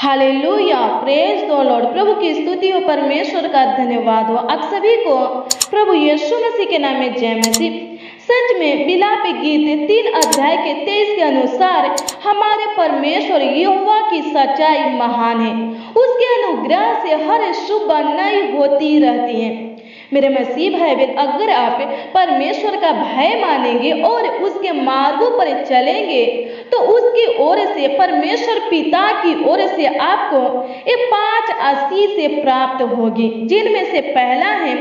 Hallelujah, praise the lord. प्रभु की स्तुति हो, परमेश्वर का धन्यवाद हो। आप सभी को प्रभु यीशु मसीह के नाम में जय मसीह। सच में विलाप गीत 3 अध्याय के 23 के अनुसार हमारे परमेश्वर यहोवा की सच्चाई महान है। उसके अनुग्रह से हर शुभ नई होती रहती है। मेरे मसीह भाई बहन, अगर आप परमेश्वर का भय मानेंगे और उसके मार्गों पर चलेंगे तो उसकी ओर से, परमेश्वर पिता की ओर से आपको ये 5 आशीष प्राप्त होगी, जिनमें से पहला है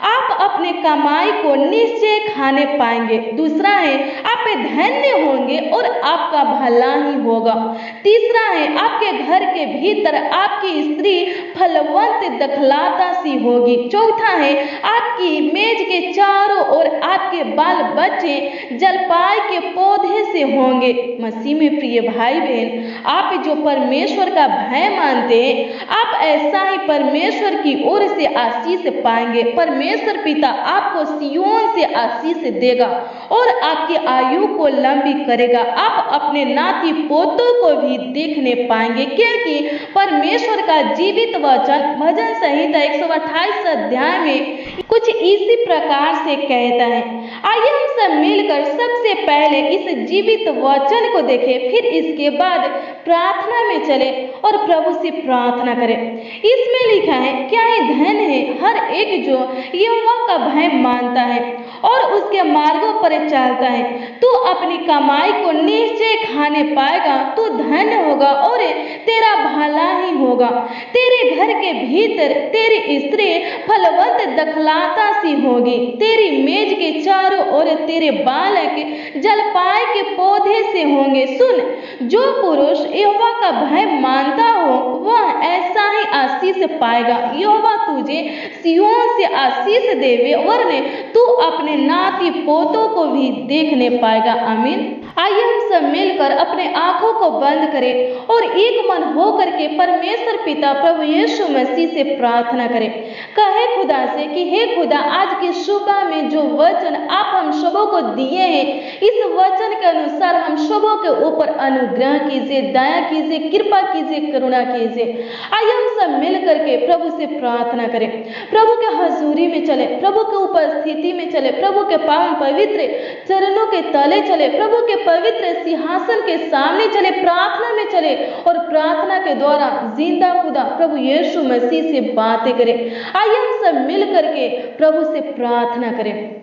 आप अपने कमाई को निश्चय खाने पाएंगे। दूसरा है आप धन्य होंगे और आपका भला ही होगा। तीसरा है आपके घर के भीतर आपकी स्त्री फलवंत दखलाता सी होगी। चौथा है आपकी मेज के चारों ओर आपके बाल बच्चे जलपाई के पौधे से होंगे। मसीह में प्रिय भाई बहन, आप जो परमेश्वर का भय मानते हैं, आप ऐसा ही परमेश्वर की ओर से आशीष पाएंगे। परमेश्वर पिता आपको सियोन से आशीष देगा और आपकी आयु को लंबी करेगा। आप अपने नाती पोतों को भी देखने पाएंगे, क्योंकि परमेश्वर का जीवित वचन भजन संहिता 128 अध्याय में कुछ इसी प्रकार से कहता है। आइए हम सब मिलकर सबसे पहले इस जीवित वचन को देखें, फिर इसके बाद प्रार्थना में चले और प्रभु से प्रार्थना करें। इसमें लिखा है, क्या ये धन है हर एक जो यहोवा का भय मानता है और उसके मार्गों पर चलता है, तू अपनी कमाई को निश्चय खाने पाएगा, तू धन्य होगा और तेरा भला ही होगा। तेरे घर के भीतर तेरी स्त्री फलवंत दखलाता सी होगी, तेरी मेज के चारों ओर तेरे बालक जलपाई के पौधे से होंगे। सुन, जो पुरुष यहोवा का भय मानता हो वह ऐसा ही आशीष पाएगा। यहोवा तुझे सियोन से आशीष देवे, वरने तू अपने नाती पोतों को भी देखने पाएगा। आमीन। आइए हम सब मिलकर अपने आंखों को बंद करें और एक मन होकर के परमेश्वर पिता प्रभु यीशु मसीह से प्रार्थना करें। कहे खुदा से कि हे खुदा, आज की सुबह में जो वचन आप हम सबों को दिए हैं, इस वचन के अनुसार हम सबों के ऊपर अनुग्रह कीजिए, दया कीजिए, कृपा कीजिए, करुणा कीजिए। आइए हम सब मिल करके प्रभु से प्रार्थना करें, प्रभु के हजूरी में चले, प्रभु के उपस्थिति में चले, प्रभु के पावन पवित्र चरणों के तले चले, प्रभु के पवित्र सिंहासन के सामने चले, प्रार्थना में चले और प्रार्थना के द्वारा जिंदा खुदा प्रभु यीशु मसीह से बातें करें। आइए हम सब मिल करके प्रभु से प्रार्थना करें।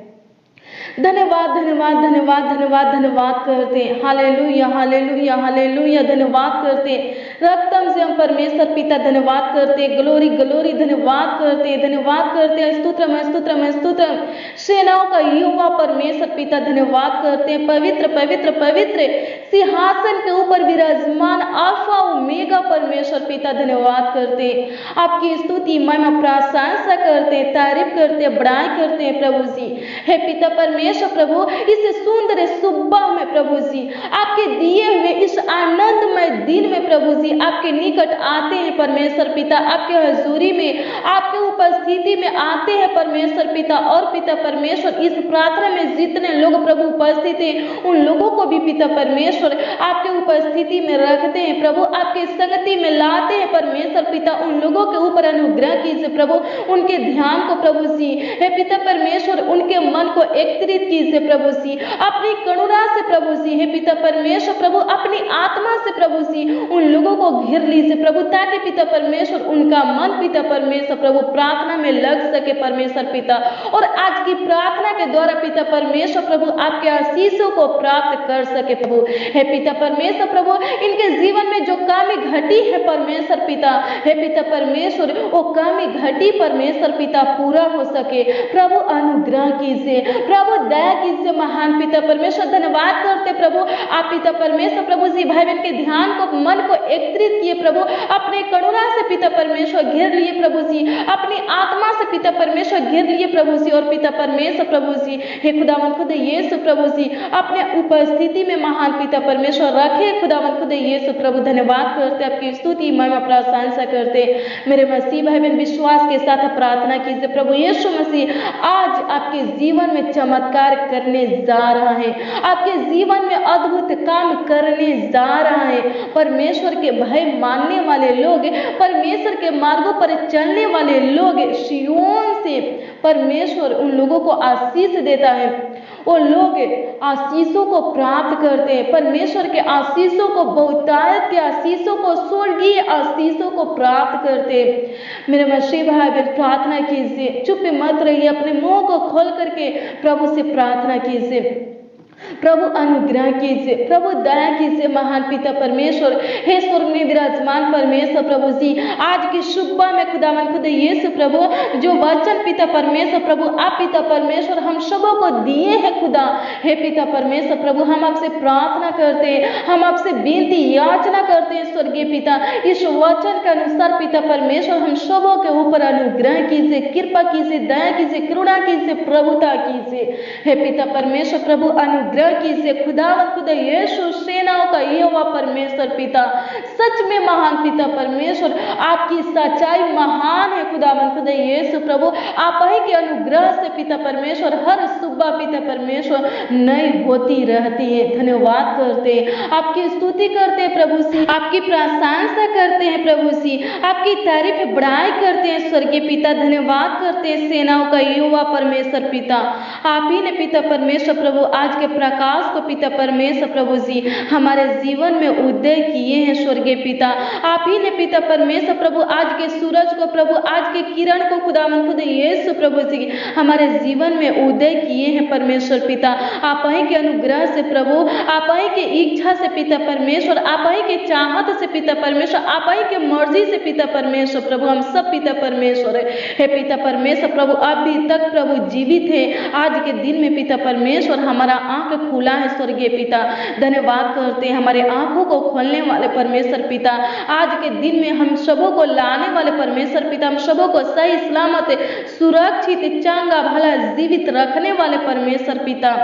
धन्यवाद धन्यवाद धन्यवाद धन्यवाद धन्यवाद करते हैं। हालेलुया हालेलुया हालेलुया, धन्यवाद करते हैं। रक्तम से हम परमेश्वर पिता धन्यवाद करते हैं। ग्लोरी ग्लोरी, धन्यवाद करते हैं, धन्यवाद करते हैं। स्तुत्रम स्तुत्रम स्तुत्रम, सेनाओं का यहोवा परमेश्वर पिता धन्यवाद करते हैं। पवित्र पवित्र पवित्र सिंहासन के ऊपर विराजमान अल्फा ओमेगा परमेश्वर पिता धन्यवाद करते हैं। आपकी स्तुति महिमा प्रशंसा करते हैं, तारीफ करते हैं, बड़ाई करते हैं प्रभु जी। हे पिता परमेश्वर प्रभु, इस सुंदर सुबह में प्रभु जी आपके दिए हुए इस आनंदमय दिन में प्रभु जी आपके निकट आते हैं परमेश्वर पिता, आपके हजूरी में, आपके उपस्थिति में आते हैं परमेश्वर पिता। और पिता परमेश्वर, इस प्रार्थना में जितने लोग प्रभु उपस्थित हैं, उन लोगों को भी पिता परमेश्वर आपके उपस्थिति में रखते हैं प्रभु, आपके संगति में लाते हैं परमेश्वर पिता। उन लोगों के ऊपर अनुग्रह कीजिए प्रभु, उनके ध्यान को प्रभु जी हे पिता परमेश्वर, उनके मन को एकत्रित कीजिए प्रभु जी, अपनी करुणा से प्रभु जी हे पिता परमेश्वर प्रभु, अपनी आत्मा से प्रभु जी उन लोगों को घेर लीजिए प्रभु, ताकि पिता परमेश्वर उनका मन पिता परमेश्वर प्रभु प्रार्थना में लग सके परमेश्वर पिता। और आज की प्रार्थना के द्वारा पिता परमेश्वर प्रभु आपके आशीषों को प्राप्त कर सके प्रभु। हे पिता परमेश्वर प्रभु, इनके जीवन में जो कमी घटी है परमेश्वर पिता, हे पिता परमेश्वर, वो कमी घटी परमेश्वर पिता पूरा हो सके प्रभु। अनुग्रह कीजिए प्रभु, दया कीजिए महान पिता परमेश्वर। धन्यवाद करते प्रभु, आप पिता परमेश्वर प्रभु जी भाई बहन के ध्यान को, मन को एकत्रित किए प्रभु, अपने करुणा से पिता परमेश्वर घेर लिए प्रभु जी, अपनी आत्मा से पिता परमेश्वर घेर लिए प्रभु जी। और पिता परमेश्वर प्रभु जी हे खुदावन खुद यीशु प्रभु जी अपने उपस्थिति में महान पिता परमेश्वर रखे खुदावन खुद यीशु प्रभु। धन्यवाद करते आपकी स्तुति महिमा प्रशंसा करते। मेरे मसीह भाई बहन विश्वास के साथ प्रार्थना कीजिए, प्रभु यीशु मसीह आज आपके जीवन में चमत्कार करने जा रहा है, आपके जीवन में अद्भुत काम करने जा रहा है। परमेश्वर के भय मानने वाले लोग, परमेश्वर के मार्गों पर चलने वाले लोग, सिय्योन से परमेश्वर उन लोगों को आशीष देता है। वो लोग आशीषों को प्राप्त करते हैं, परमेश्वर के आशीषों को, बहुतायत के आशीषों को, स्वर्गीय आशीषों को प्राप्त करते हैं। मेरे मसीह भाई बहन प्रार्थना कीजिए, चुप मत रहिए, अपने मुंह को खोल करके प्रभु से प्रार्थना कीजिए। प्रभु अनुग्रह कीजिए, प्रभु दया कीजिए। महान पिता परमेश्वर, हे स्वर्ग में विराजमान परमेश्वर प्रभु जी, आज की सुबह में खुदावन खुद यीशु प्रभु जो वचन पिता परमेश्वर प्रभु आप पिता परमेश्वर हम सबों को दिए हैं खुदा, हे पिता परमेश्वर प्रभु हम आपसे प्रार्थना करते हैं, हम आपसे विनती याचना करते हैं स्वर्गीय पिता, इस वचन के अनुसार पिता परमेश्वर हम सबों के ऊपर अनुग्रह कीजिए, कृपा कीजिए, दया कीजिए, करुणा कीजिए, प्रभुता कीजिए। हे पिता परमेश्वर प्रभु अनुग्रह कीजिए। खुदावन खुदा यीशु सेनाओं का यहोवा परमेश्वर पिता, सच में महान पिता परमेश्वर आपकी सच्चाई महान है। खुदावन खुदा यीशु प्रभु आप ही के अनुग्रह से पिता परमेश्वर हर सुबह पिता परमेश्वर नई होती रहती है। धन्यवाद करते हैं, आपकी स्तुति करते हैं प्रभु सी, आपकी प्रशंसा करते हैं प्रभु सी, आपकी तारीफ बड़ाई करते हैं स्वर्गीय पिता। धन्यवाद करते हैं सेनाओं का यहोवा परमेश्वर पिता, आप ही ने पिता परमेश्वर प्रभु आज के प्रकाश को पिता परमेश्वर प्रभु जी हमारे जीवन में उदय किए हैं स्वर्गीय पिता। आप ही ने पिता परमेश्वर प्रभु आज के सूरज को प्रभु आज के किरण को खुदावन खुद यीशु प्रभु जी हमारे जीवन में उदय किए हैं परमेश्वर पिता। आप ही के अनुग्रह से प्रभु, आप ही के इच्छा से पिता परमेश्वर, आप ही के चाहत से पिता परमेश्वर, आप ही के मर्जी से पिता परमेश्वर प्रभु हम सब पिता परमेश्वर है पिता परमेश्वर प्रभु अभी तक प्रभु जीवित है। आज के दिन में पिता परमेश्वर हमारा आंख खुला है स्वर्गीय पिता। धन्यवाद करते हैं हमारे आंखों को खोलने वाले परमेश्वर पिता, आज के दिन में हम सबों को लाने वाले परमेश्वर पिता, हम सबों को सही सलामत सुरक्षित चंगा भला जीवित रखने वाले परमेश्वर पिता।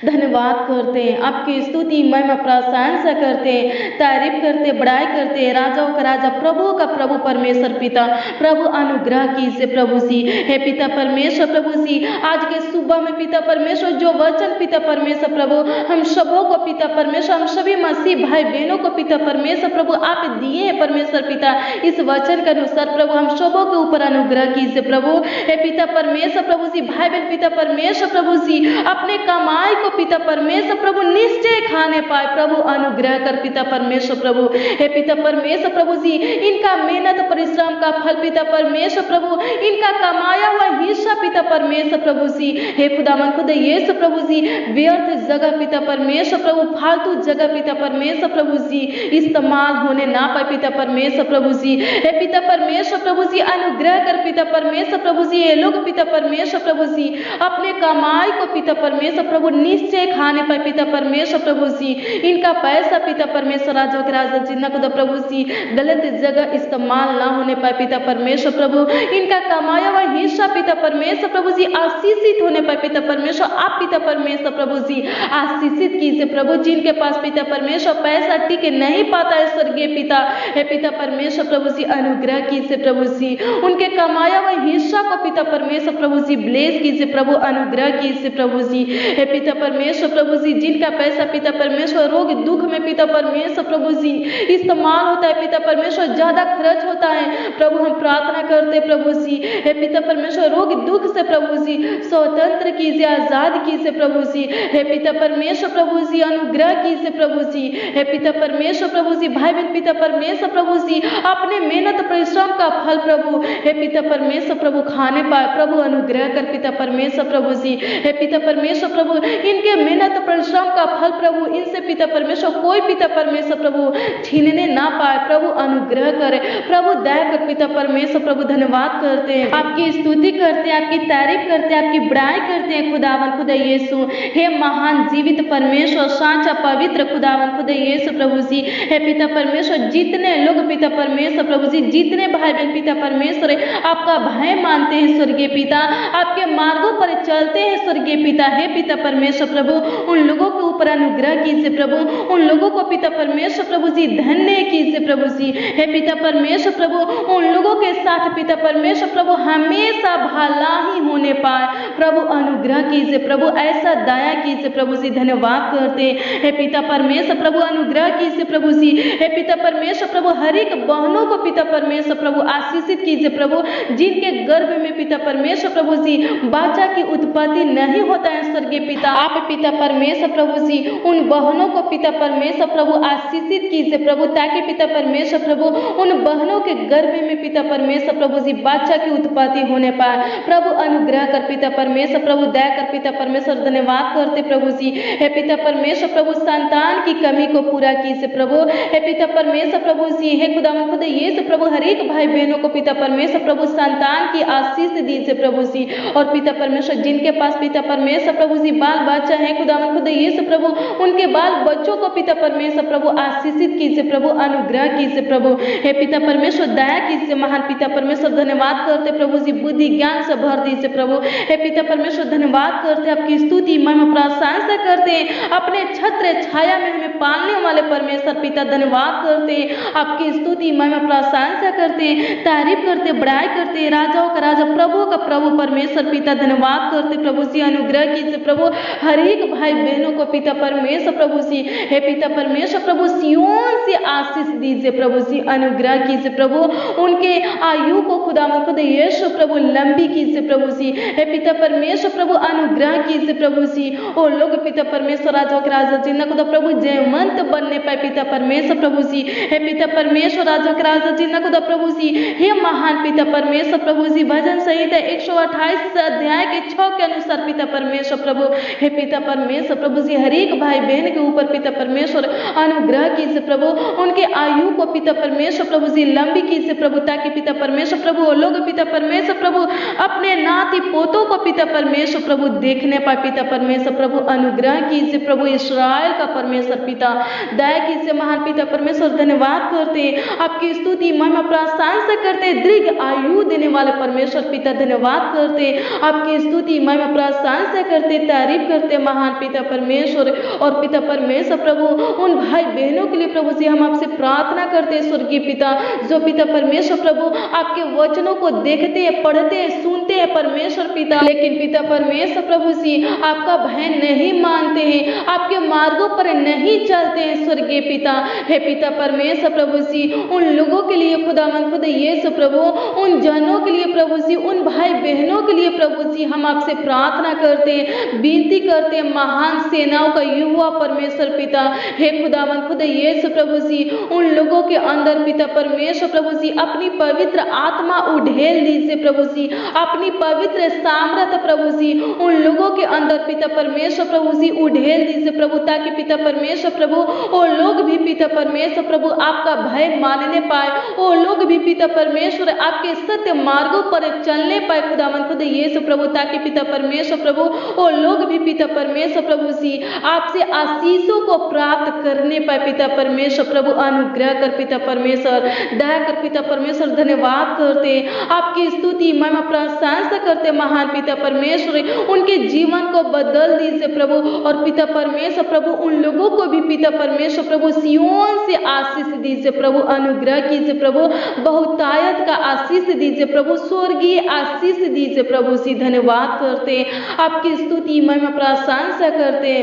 धन्यवाद करते हैं, आपकी स्तुति महिमा प्रशंसा करते हैं, तारीफ करते, बड़ाई करते हैं। राजाओं का राजा, प्रभु का प्रभु परमेश्वर पिता, प्रभु अनुग्रह कीजिए प्रभु जी। हे पिता परमेश्वर प्रभु जी आज के सुबह में पिता परमेश्वर जो वचन पिता परमेश्वर प्रभु हम सबों को पिता परमेश्वर, हम सभी मसीह भाई बहनों को पिता परमेश्वर प्रभु आप दिए हैं परमेश्वर पिता, इस वचन के अनुसार प्रभु हम सबों के ऊपर अनुग्रह कीजिए प्रभु। हे पिता परमेश्वर प्रभु जी भाई बहन पिता परमेश्वर प्रभु जी अपने कमाई को पिता परमेश्वर प्रभु निश्चय खाने पाए प्रभु अनुग्रह कर पिता परमेश्वर प्रभु। हे पिता परमेश्वर प्रभु जी इनका मेहनत परिश्रम का फल पिता परमेश्वर प्रभु, इनका कमाया हुआ हिस्सा पिता परमेश्वर प्रभु जी, हे खुदावन खुद यीशु प्रभु जी व्यर्थ जगह पिता परमेश्वर प्रभु, फालतू जगह पिता परमेश्वर प्रभु जी इस्तेमाल होने ना पाए पिता परमेश्वर प्रभु जी। हे पिता परमेश्वर प्रभु जी अनुग्रह कर पिता परमेश्वर प्रभु जी, ये लोग पिता परमेश्वर प्रभु जी अपने कमाई को पिता परमेश्वर प्रभु निश्चय खाने पाए पिता परमेश्वर प्रभु जी, इनका पैसा पिता परमेश्वर राजा के राजा जिन्ना खुदा प्रभु जी गलत जगह इस्तेमाल ना होने पाए पिता परमेश्वर प्रभु, इनका कमाया हुआ हिस्सा पिता परमेश्वर प्रभु जी आशीषित होने पाए पिता परमेश्वर। आप पिता परमेश्वर प्रभु जी आशीषित कीजिए प्रभु, जिनके पास पिता परमेश्वर पैसा टिके नहीं पाता है स्वर्गीय पिता, हे पिता परमेश्वर प्रभु जी अनुग्रह कीजिए प्रभु जी, उनके कमाया हुआ हिस्सा को पिता परमेश्वर प्रभु जी ब्लेस कीजिए प्रभु, अनुग्रह कीजिए प्रभु जी। हे पिता परमेश्वर प्रभु जी जिनका पैसा पिता परमेश्वर रोग दुख में पिता परमेश्वर प्रभु जी इस्तेमाल होता है पिता परमेश्वर, ज्यादा खर्च होता है प्रभु, हम प्रार्थना करते प्रभु जी, हे पिता परमेश्वर रोग दुख से प्रभु जी स्वतंत्र कीजिए, आजाद कीजिए प्रभु जी। हे पिता परमेश्वर प्रभु जी अनुग्रह कीजिए प्रभु जी। हे पिता परमेश्वर प्रभु जी भाई बहन पिता परमेश्वर प्रभु जी अपने मेहनत परिश्रम का फल प्रभु, हे पिता परमेश्वर प्रभु खाने पाए प्रभु, अनुग्रह कर पिता परमेश्वर प्रभु जी। हे पिता परमेश्वर प्रभु इनके मेहनत परिश्रम का फल प्रभु इनसे पिता परमेश्वर कोई पिता परमेश्वर प्रभु छीनने ना पाए प्रभु, अनुग्रह करे प्रभु, दया कर पिता परमेश्वर प्रभु। धन्यवाद करते हैं, आपकी स्तुति करते हैं, आपकी तारीफ करते हैं, आपकी बड़ाई करते हैं खुदावन खुदा यीशु। हे महान जीवित परमेश्वर साचा पवित्र खुदावन खुदा यीशु प्रभु जी, हे पिता परमेश्वर जितने लोग पिता परमेश्वर प्रभु जी, जितने भाई बहन पिता परमेश्वर आपका भय मानते हैं स्वर्गीय पिता, आपके मार्गों पर चलते हैं स्वर्गीय पिता, हे पिता परमेश्वर प्रभु उन लोगों के ऊपर अनुग्रह कीजिए प्रभु, उन लोगों को पिता परमेश्वर प्रभु जी धन्य कीजिए प्रभु जी, हे पिता परमेश्वर प्रभु उन लोगों के साथ पिता परमेश्वर प्रभु हमेशा भला ही होने पाए प्रभु, अनुग्रह कीजिए प्रभु, ऐसा दया कीजिए प्रभु जी, धन्यवाद करते हे पिता परमेश्वर प्रभु, अनुग्रह कीजिए प्रभु जी, हे पिता परमेश्वर प्रभु हर एक बहनों को पिता परमेश्वर प्रभु आशीषित कीजिए प्रभु, जिनके गर्भ में पिता परमेश्वर प्रभु जी बच्चा की उत्पत्ति नहीं होता है स्वर्गीय पिता, आप पिता परमेश्वर प्रभु जी उन बहनों को पिता परमेश्वर प्रभु आशीषित कीजिए प्रभु, ताकि पिता परमेश्वर प्रभु उन बहनों के गर्भ में पिता परमेश्वर प्रभु जी बच्चा की उत्पत्ति होने पाए प्रभु, अनुग्रह कर पिता परमेश्वर प्रभु, दया कर पिता परमेश्वर, धन्यवाद करते प्रभु जी, हे पिता परमेश्वर प्रभु संतान की कमी को पूरा कीजिए प्रभु, हे पिता परमेश्वर प्रभु जी, हे खुदावन खुद यीशु प्रभु हर एक भाई बहनों को पिता परमेश्वर प्रभु संतान की आशीष दीजिए प्रभु जी, और पिता परमेश्वर जिनके पास पिता परमेश्वर प्रभु जी बाल बच्चा है खुदावन खुद यीशु प्रभु, उनके बाल बच्चों को पिता परमेश्वर प्रभु आशीषित कीजिए प्रभु, अनुग्रह कीजिए प्रभु, हे पिता परमेश्वर दया कीजिए महान पिता परमेश्वर, धन्यवाद करते प्रभु जी, बुद्धि ज्ञान से भर दीजिए प्रभु, हे पिता परमेश्वर धन्यवाद करते, आपकी स्तुति महिमा प्रशंसा करते हैं, अपने छत्र छाया में हमें पालने वाले परमेश्वर पिता धन्यवाद करते हैं, आपकी स्तुति महिमा प्रशंसा करते हैं, तारीफ करते, बड़ाई करते, राजाओं का राजा प्रभु का प्रभु परमेश्वर पिता धन्यवाद करते प्रभु जी, अनुग्रह कीजिए प्रभु हर एक भाई बहनों को पिता परमेश्वर प्रभु जी, हे पिता परमेश्वर प्रभु सियोन से आशीष दीजिए प्रभु जी, अनुग्रह कीजिए प्रभु, उनके आयु को खुदावन खुद यीशु प्रभु लंबी कीजिए प्रभु जी, हे पिता परमेश्वर प्रभु अनुग्रह कीजिए प्रभु जी, ओ लोग पिता परमेश्वर राजाओं के राजा जिन्ना खुदा प्रभु जयवंत बनने पाए पिता परमेश्वर प्रभु जी, हे पिता परमेश्वर राजाओं के राजा जिन्ना खुदा प्रभु जी, हे महान पिता परमेश्वर प्रभु जी, भजन संहिता 128 अध्याय के 6 के अनुसार पिता परमेश्वर प्रभु, हे पिता परमेश्वर प्रभु जी हर एक भाई बहन के ऊपर पिता परमेश्वर अनुग्रह कीजिए प्रभु, उनके आयु को पिता परमेश्वर प्रभु जी लंबी कीजिए प्रभु, ताकि पिता परमेश्वर प्रभु वो लोग पिता परमेश्वर प्रभु अपने नाती पोतों को पिता परमेश्वर प्रभु देखने पाए पिता परमेश्वर प्रभु, अनुग्रह कीजिए प्रभु, इस्राएल का परमेश्वर पिता दया कीजिए महान पिता परमेश्वर, धन्यवाद करते आपकी स्तुति महिमा प्रशंसा करते, दीर्घ आयु देने वाले परमेश्वर पिता धन्यवाद करते, आपकी स्तुति महिमा प्रशंसा करते, तारीफ करते महान पिता परमेश्वर, और पिता परमेश्वर प्रभु उन भाई बहनों के लिए प्रभु जी हम आपसे प्रार्थना करते हैं स्वर्गीय पिता, जो पिता परमेश्वर प्रभु आपके वचनों को देखते हैं, पढ़ते हैं, सुनते हैं परमेश्वर पिता, लेकिन पिता परमेश्वर प्रभु जी आपका भय नहीं मानते हैं, आपके मार्गों पर नहीं चलते हैं स्वर्गीय पिता, हे पिता परमेश्वर प्रभु जी उन लोगों के लिए खुदावन खुद यीशु प्रभु, उन जनों के लिए प्रभु जी, उन भाई बहनों के लिए प्रभु जी हम आपसे प्रार्थना करते हैं, विनती करते हैं, महान सेनाओं का युवा परमेश्वर पिता, हे खुदावन खुद यीशु प्रभु जी उन लोगों के अंदर पिता परमेश्वर प्रभु जी अपनी पवित्र आत्मा उड़ेल दीजिए प्रभु जी, अपनी पवित्र सामर्थ प्रभु जी उन लोगों के अंदर पिता परमेश्वर प्रभु जी उड़ेल दीजिए प्रभु, ताकि पिता परमेश्वर प्रभु वो लोग भी पिता परमेश्वर प्रभु आपका भय मानने पाए, वो लोग भी पिता परमेश्वर आपके सत्य मार्गों पर चलने पाए खुदावन खुद यीशु प्रभु, ताकि पिता परमेश्वर प्रभु वो लोग भी पिता परमेश्वर प्रभु जी आपसे आशीषों को प्राप्त करने पाए पिता परमेश्वर प्रभु, अनुग्रह कर पिता परमेश्वर, दया कर पिता परमेश्वर, धन्यवाद करते आपकी स्तुति महिमा प्रशंसा करते महान पिता परमेश्वर, उनके जीवन को बदल दीजिए प्रभु, और पिता परमेश्वर प्रभु उन लोगों को भी पिता परमेश्वर प्रभु सियोन से आशीष दीजिए प्रभु, अनुग्रह कीजिए प्रभु, बहुतायत का आशीष दीजिए प्रभु, स्वर्गीय आशीष दीजिए प्रभु जी, धन्यवाद करते आपकी स्तुति महिमा प्रशंसा करते,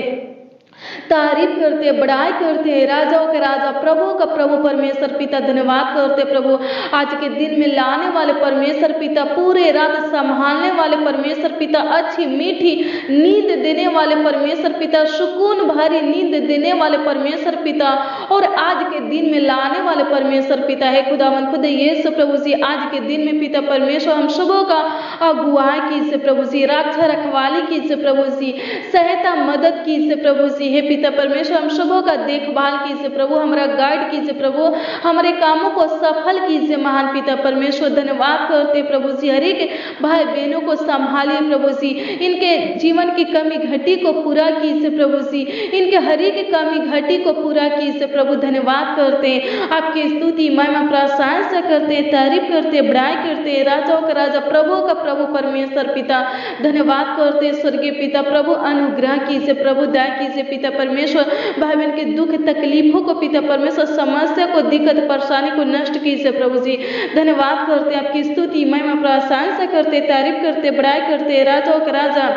तारीफ करते, बड़ाई करते, राजाओं के राजा प्रभु का प्रभु परमेश्वर पिता धन्यवाद करते प्रभु, आज के दिन में लाने वाले परमेश्वर पिता, पूरे रात संभालने वाले परमेश्वर पिता, अच्छी मीठी नींद देने वाले परमेश्वर पिता, सुकून भरी नींद देने वाले परमेश्वर पिता, और आज के दिन में लाने वाले परमेश्वर पिता है खुदावन खुद यीशु प्रभु जी, आज के दिन में पिता परमेश्वर हम सबों का अगुवाई कीजिए प्रभु जी, रक्षा रखवाली कीजिए प्रभु जी, सहायता मदद कीजिए प्रभु जी, जी। हे पिता परमेश्वर, हम सबों का देखभाल कीजिए प्रभु, हमारा गाइड कीजिए प्रभु, हमारे कामों को सफल कीजिए महान पिता परमेश्वर। धन्यवाद करते प्रभु जी, हर एक भाई बहनों को संभालिए प्रभु जी, इनके जीवन की कमी घटी को पूरा कीजिए प्रभु जी, इनके हर एक कमी घटी को पूरा कीजिए प्रभु। धन्यवाद करते हैं, आपकी स्तुति महिमा प्रशंसा करते हैं, तारीफ करते हैं, बड़ाई करते हैं, राजाओं का राजा प्रभु का प्रभु परमेश्वर पिता। धन्यवाद करते हैं स्वर्गीय पिता प्रभु, अनुग्रह कीजिए प्रभु, दया कीजिए पिता परमेश्वर, भाई बहन के दुख तकलीफों को पिता परमेश्वर, समस्या को, दिक्कत परेशानी को नष्ट कीजिए प्रभु जी। धन्यवाद करते हैं, आपकी स्तुति महिमा प्रशंसा करते, तारीफ करते, बड़ाई करते, राजाओं का राजा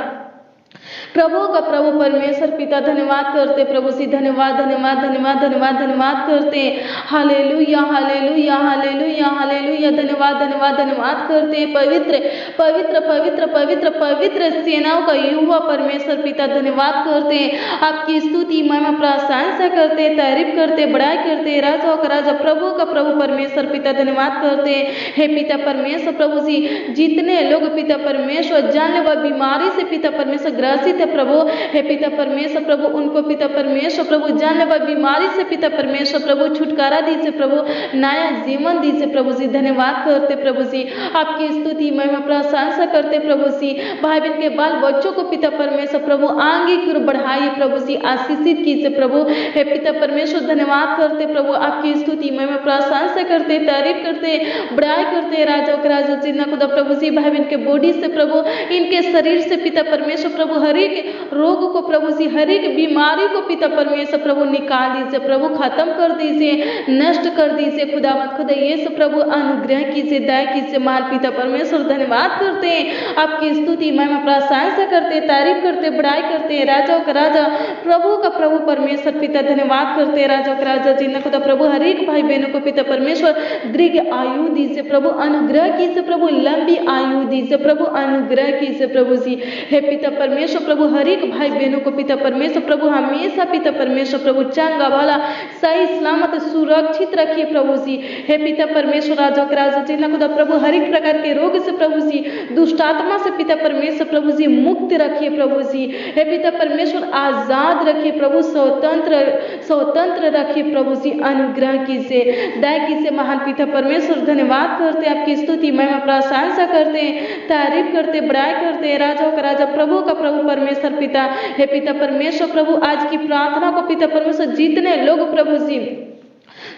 प्रभु का प्रभु परमेश्वर पिता। धन्यवाद करते प्रभु जी, धन्यवाद धन्यवाद धन्यवाद धन्यवाद धन्यवाद करते। हालेलुया हालेलुया हालेलुया हालेलुया, धन्यवाद धन्यवाद धन्यवाद करते। पवित्र पवित्र पवित्र पवित्र पवित्र सेनाओं का युवा परमेश्वर पिता, धन्यवाद करते, आपकी स्तुति महिमा प्रशंसा करते, तारीफ करते, बड़ाई करते, राजाओं का राजा प्रभु का प्रभु परमेश्वर पिता। धन्यवाद करते। हे पिता परमेश्वर प्रभु जी, जितने लोग पिता परमेश्वर जानलेवा बीमारी से पिता परमेश्वर ग्रसित है प्रभु, हे पिता परमेश्वर प्रभु, उनको पिता परमेश्वर प्रभु जानलेवा बीमारी से पिता परमेश्वर प्रभु छुटकारा दीजिए प्रभु, नया जीवन दीजिए प्रभु जी। धन्यवाद करते प्रभु जी, आपकी स्तुति महिमा प्रशंसा करते प्रभु जी। भाई बहन के बाल बच्चों को पिता परमेश्वर प्रभु आगे की ओर बढ़ाइए प्रभु जी, आशीषित कीजिए प्रभु। हे पिता परमेश्वर धन्यवाद करते प्रभु, आपकी स्तुति महिमा प्रशंसा करते, तारीफ करते, बड़ाई करते, राजाओं के राजा जिन्ना खुदा प्रभु जी। भाई बहन के बॉडी से प्रभु, इनके शरीर से पिता परमेश्वर प्रभु, हर एक रोग को प्रभु जी, हर एक बीमारी को पिता परमेश्वर प्रभु निकाल दीजिए प्रभु, खत्म कर दीजिए, नष्ट कर दीजिए खुदावंद खुदा यीशु प्रभु। अनुग्रह कीजिए, दया कीजिए महान पिता परमेश्वर। धन्यवाद करते हैं, आपकी स्तुति महिमा प्रशंसा करते, तारीफ करते, बड़ाई करते, राजाओं का राजा प्रभु का प्रभु परमेश्वर पिता। धन्यवाद करते, राजाओं का राजा जिन्ना खुदा प्रभु, हर एक भाई बहनों को पिता परमेश्वर दीर्घ आयु दीजिए प्रभु, अनुग्रह कीजिए प्रभु, लंबी आयु दीजिए प्रभु, अनुग्रह कीजिए प्रभु जी। हे पिता परमेश्वर प्रभु, हर एक भाई बहनों को पिता परमेश्वर प्रभु हमेशा पिता परमेश्वर प्रभु चंगा भला सही सलामत सुरक्षित रखिए प्रभु जी। हे पिता परमेश्वर राजा के राजा जिन्ना खुदा प्रभु, हर एक प्रकार के रोग से प्रभु जी, दुष्ट आत्मा से पिता परमेश्वर प्रभु जी मुक्त रखिए प्रभु जी। हे पिता परमेश्वर आजाद रखिए प्रभु, स्वतंत्र रखिए प्रभु जी। अनुग्रह कीजिए, दया कीजिए महान पिता परमेश्वर। धन्यवाद करते, आपकी स्तुति महिमा प्रशंसा करते, तारीफ करते, बड़ाई करते, राजाओं का राजा प्रभु का प्रभु परमेश्वर पिता। हे पिता परमेश्वर प्रभु, आज की प्रार्थना को पिता परमेश्वर जितने लोग प्रभु जी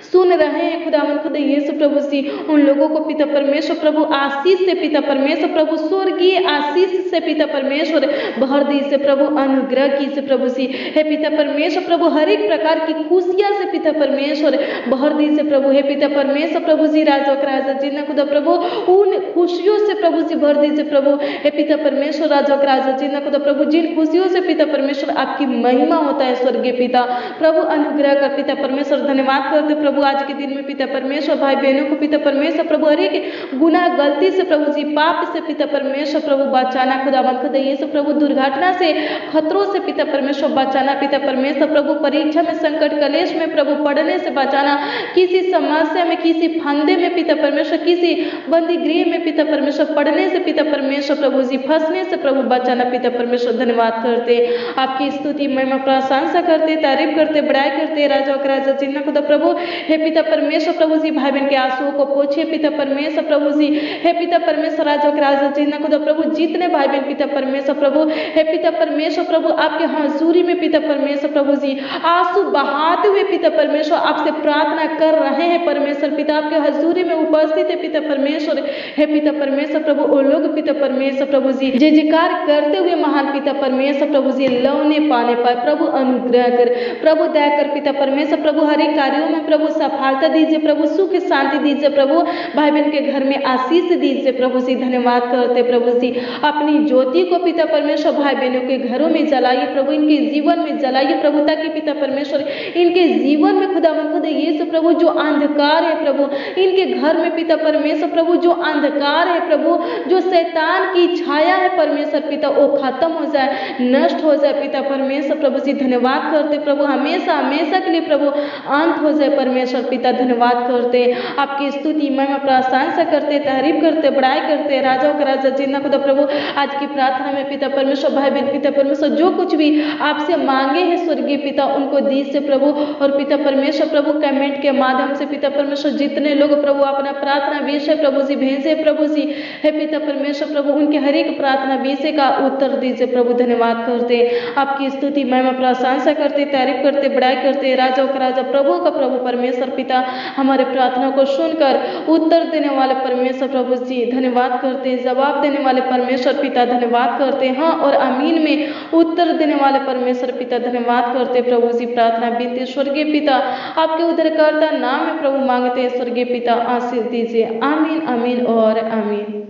सुन रहे हैं खुदावंद खुदा यीशु प्रभु जी, उन लोगों को पिता परमेश्वर प्रभु आशीष से पिता परमेश्वर प्रभु, स्वर्गीय आशीष से पिता परमेश्वर भर दीजिए प्रभु, अनुग्रह कीजिए प्रभु जी। हे पिता परमेश्वर प्रभु, हर एक प्रकार की खुशियां से पिता परमेश्वर भर दीजिए प्रभु। हे पिता परमेश्वर प्रभु जी, राजा का राजा जिन्ना खुदा प्रभु, उन खुशियों से प्रभु जी भर दीजिए प्रभु। हे पिता परमेश्वर राजा का राजा जिन्ना खुदा प्रभु, जिन खुशियों से पिता परमेश्वर आपकी महिमा होता है स्वर्गीय पिता प्रभु, अनुग्रह कर पिता परमेश्वर। धन्यवाद करते प्रभु, आज के दिन में पिता परमेश्वर भाई बहनों को पिता परमेश्वर प्रभु, हर एक गुनाह गलती से प्रभु जी, पाप से पिता परमेश्वर प्रभु बचाना खुदावंद खुदा यीशु प्रभु, दुर्घटना से, खतरों से पिता परमेश्वर बचाना पिता परमेश्वर प्रभु, परीक्षा में, संकट कलेश में प्रभु पढ़ने से बचाना, किसी समस्या में, किसी फंदे में पिता परमेश्वर, किसी बंदी गृह में पिता परमेश्वर पढ़ने से पिता परमेश्वर प्रभु जी, फंसने से प्रभु बचाना पिता परमेश्वर। धन्यवाद करते, आपकी स्तुति महिमा प्रशंसा करते, तारीफ करते, बड़ाई करते, राजा का राजा जिन्ना खुदा प्रभु। हे पिता परमेश्वर प्रभु जी, भाई बहन के आंसुओं को पोछिए पिता परमेश्वर प्रभु जी। हे पिता परमेश्वर राजा के राजा जिन्ना खुदा प्रभु, जितने भाई बहन पिता परमेश्वर प्रभु, हे पिता परमेश्वर प्रभु, आपके हजूरी में पिता परमेश्वर प्रभु जी आंसू बहाते हुए पिता परमेश्वर आपसे प्रार्थना कर रहे हैं परमेश्वर पिता, आपके हजूरी में उपस्थित है पिता परमेश्वर। हे पिता परमेश्वर प्रभु, वो लोग पिता परमेश्वर प्रभु जी जय जयकार करते हुए महान पिता परमेश्वर प्रभु जी लौने पाने पाए प्रभु, अनुग्रह कर प्रभु, दया कर पिता परमेश्वर प्रभु, हर एक कार्यों में प्रभु सफलता दीजिए प्रभु, सुख शांति दीजिए प्रभु, भाई बहन के घर में आशीष दीजिए प्रभु जी। धन्यवाद करते प्रभु जी, अपनी ज्योति को पिता परमेश्वर भाई बहनों के घरों में जलाइए प्रभु, इनके जीवन में जलाइए प्रभु, ताकि पिता परमेश्वर इनके जीवन में खुदावंद खुदा यीशु प्रभु, जो अंधकार है प्रभु, इनके घर में पिता परमेश्वर प्रभु, जो अंधकार है प्रभु, जो शैतान की छाया है परमेश्वर पिता, वो खत्म हो जाए, नष्ट हो जाए पिता परमेश्वर प्रभु जी। धन्यवाद करते प्रभु, हमेशा हमेशा के लिए प्रभु अंत हो जाए परमेश्वर परमेश्वर पिता धन्यवाद करते, आपकी स्तुति महिमा प्रशंसा करते, तारीफ करते, बड़ाई करते। राजाओं का राजा जिन्ना खुदा प्रभु आज की प्रार्थना में पिता परमेश्वर भाई बहन पिता परमेश्वर जो कुछ भी आपसे मांगे हैं स्वर्गीय पिता उनको दीजिए प्रभु। और पिता परमेश्वर प्रभु कमेंट के माध्यम से पिता परमेश्वर जितने लोग प्रभु अपना प्रार्थना विषय प्रभु जी भेजे प्रभु जी हे पिता परमेश्वर प्रभु उनके हर एक प्रार्थना विषय का उत्तर दीजिए प्रभु। धन्यवाद करते, आपकी स्तुति महिमा प्रशंसा करते, तारीफ करते, बड़ाई करते। राजाओं का राजा प्रभु का प्रभु परमेश्वर पिता हमारे प्रार्थना को सुनकर उत्तर देने वाले परमेश्वर प्रभु जी धन्यवाद करते, जवाब देने वाले परमेश्वर पिता धन्यवाद करते, हाँ और आमीन में उत्तर देने वाले परमेश्वर पिता धन्यवाद करते प्रभु जी। प्रार्थना विनती स्वर्गीय पिता आपके उद्धारकर्ता नाम में प्रभु मांगते हैं स्वर्गीय पिता आशीष दीजिए। आमीन आमीन और आमीन।